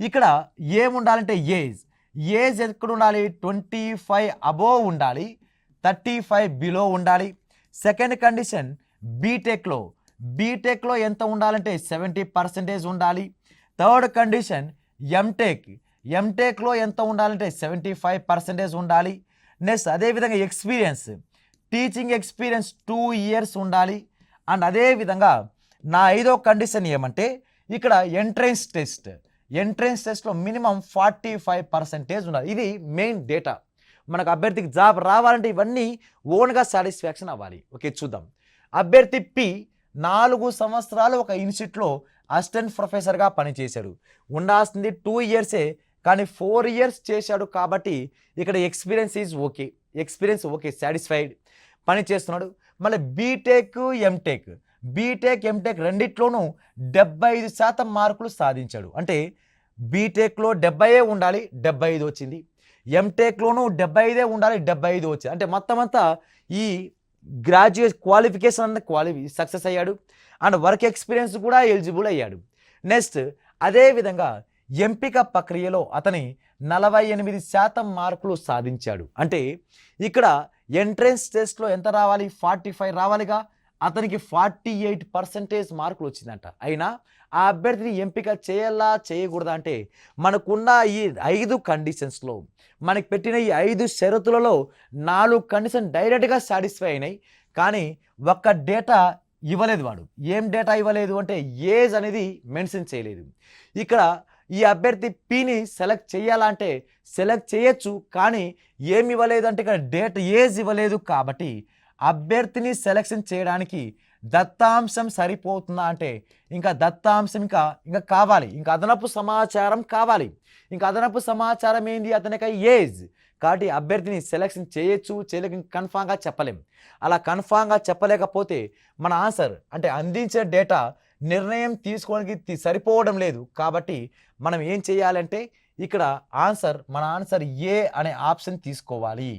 ఇక్కడ ఏముండాలంటే ఏజ్ ఎక్కడ ఉండాలి 25 అబోవ్ ఉండాలి, 35 బిలో ఉండాలి. సెకండ్ కండిషన్ బీటెక్లో ఎంత ఉండాలంటే 70% ఉండాలి. థర్డ్ కండిషన్ ఎంటెక్లో ఎంత ఉండాలంటే 75% ఉండాలి. నెక్స్ట్ అదేవిధంగా టీచింగ్ ఎక్స్పీరియన్స్ 2 ఇయర్స్ ఉండాలి. అండ్ అదేవిధంగా నా 5వ కండిషన్ ఏమంటే ఇక్కడ ఎంట్రన్స్ టెస్ట్లో మినిమం 45% ఉండాలి. ఇది మెయిన్ డేటా. మనకు అభ్యర్థికి జాబ్ రావాలంటే ఇవన్నీ ఓన్గా సాటిస్ఫాక్షన్ అవ్వాలి. ఓకే, చూద్దాం. అభ్యర్థి పి 4 సంవత్సరాలు ఒక ఇన్స్టిట్యూట్లో అసిస్టెంట్ ప్రొఫెసర్గా పనిచేశాడు. ఉండాల్సింది 2 ఇయర్సే, కానీ 4 ఇయర్స్ చేశాడు కాబట్టి ఇక్కడ ఎక్స్పీరియన్స్ ఓకే, సాటిస్ఫైడ్, పని చేస్తున్నాడు. మళ్ళీ బీటెక్ ఎంటెక్ రెండిట్లోనూ 75% మార్కులు సాధించాడు. అంటే బీటెక్లో 70 ఉండాలి, 75 వచ్చింది. ఎంటెక్లోనూ 75 ఉండాలి, 75 వచ్చింది. అంటే మొత్తం అంతా ఈ గ్రాడ్యుయేట్ క్వాలిఫికేషన్ సక్సెస్ అయ్యాడు. అండ్ వర్క్ ఎక్స్పీరియన్స్ కూడా ఎలిజిబుల్ అయ్యాడు. నెక్స్ట్ అదేవిధంగా ఎంపిక ప్రక్రియలో అతని 48% మార్కులు సాధించాడు. అంటే ఇక్కడ ఎంట్రన్స్ టెస్ట్లో ఎంత రావాలి, 45 రావాలిగా. అతనికి 48% మార్కులు వచ్చిందంట. అయినా ఆ అభ్యర్థిని ఎంపిక చేయాలా చేయకూడదా అంటే మనకున్న ఈ 5 కండిషన్స్లో మనకి పెట్టిన ఈ 5 షరతులలో 4 కండిషన్ డైరెక్ట్గా సాటిస్ఫై అయినాయి, కానీ ఒక్క డేటా ఇవ్వలేదు. వాడు ఏం డేటా ఇవ్వలేదు అంటే ఏజ్ అనేది మెన్షన్ చేయలేదు. ఇక్కడ ఈ అభ్యర్థి పిని సెలెక్ట్ చేయాలంటే సెలెక్ట్ చేయొచ్చు, కానీ ఏమి ఇవ్వలేదు అంటే ఇక్కడ ఏజ్ ఇవ్వలేదు. కాబట్టి అభ్యర్థిని సెలెక్షన్ చేయడానికి దత్తాంశం సరిపోతుందా అంటే ఇంకా దత్తాంశం ఇంకా కావాలి, ఇంకా అదనపు సమాచారం కావాలి. ఇంకా అదనపు సమాచారం ఏంది, అతనికి ఏజ్. కాబట్టి అభ్యర్థిని సెలెక్షన్ చేయొచ్చు, చేయలేక కన్ఫామ్గా చెప్పలేం. అలా కన్ఫామ్గా చెప్పలేకపోతే మన ఆన్సర్ అంటే అందించే డేటా నిర్ణయం తీసుకోవడానికి సరిపోవడం లేదు. కాబట్టి మనం ఏం చేయాలంటే ఇక్కడ మన ఆన్సర్ ఏ అనే ఆప్షన్ తీసుకోవాలి.